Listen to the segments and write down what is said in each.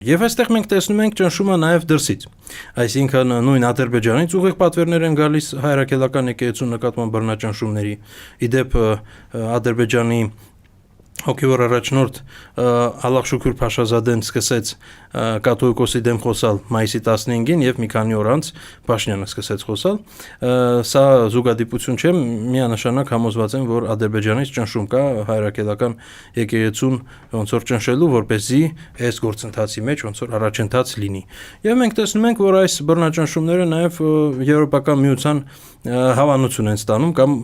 Եվ այստեղ մենք տեսնում ենք ճնշումը նաև դրսից, այսինքն նույն Ադրբեջանից ուղիղ պատվերներ են գալիս հայրաքելական եկեղեցու նկատմամբ բռնաճնշումների, իդեպ Ադրբեջանի հոգևոր առաջնորդ Ալլահ Շուքուր Փաշազադեն սկսեց կաթողիկոսի դեմ խոսալ մայիսի 15-ին եւ մի քանի օր անց Փաշինյանը սկսեց խոսալ, սա զուգադիպություն չէ, միանշանակ համոզված եմ, որ Ադրբեջանից ճնշում կա հայրաքելական եկեղեցուն ոնց որ ճնշելու, որպեսզի այս գործընթացի մեջ ոնց որ առաջընթաց լինի։ Եվ մենք տեսնում ենք, որ այս բռնաճնշումները նաեւ Եվրոպական միության հավանություն են ստանում կամ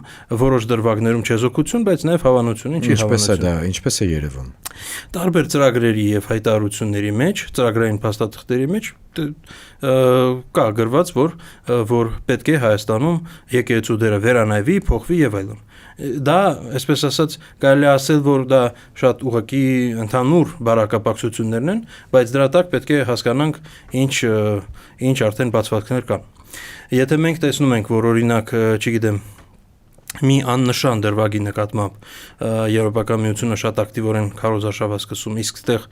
որոշ դրվագներում չեզոքություն, բայց նաեւ հավանություն, ինչի հավանություն։ Ինչպես է երևում։ Տարբեր ծրագրերի եւ հայտարարությունների մեջ, ծրագրային փաստաթղթերի մեջ կա գրված, որ պետք է Հայաստանում եկեղեցու դերը վերանայվի, փոխվի եւ այլն։ Դա, այսպես ասած, կարելի է ասել, որ դա շատ ուղղակի ընդհանուր բարակապակցություններն են, բայց դրա տակ պետք է հասկանանք ինչ արդեն բացվածքներ կան։ Եթե մենք տեսնում ենք, որ օրինակ, չգիտեմ, մի աննշան դրվագի նկատմամբ Եվրոպական միությունը շատ ակտիվորեն քարոզարշավ է սկսում, իսկ այդտեղ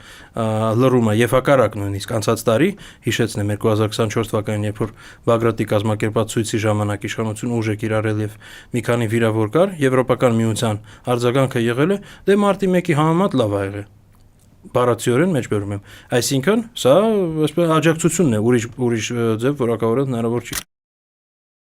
լռումը եւ հակառակ նույնիսկ անցած տարի, հիշեցնեմ 2024 թվականին, երբ որ Բագրատի կազմակերպած ցույցի ժամանակ իշխանությունը ուժ է կիրառել եւ մի քանի վիրավոր կար, Եվրոպական միության արձագանքը եղել է, դե մարտի 1-ի համեմատ լավ ա եղել։ Բառացիորեն մեջբերում եմ։ Այսինքն, սա այսպես աջակցությունն է, ուրիշ ձև որակավորել հնարավոր չի։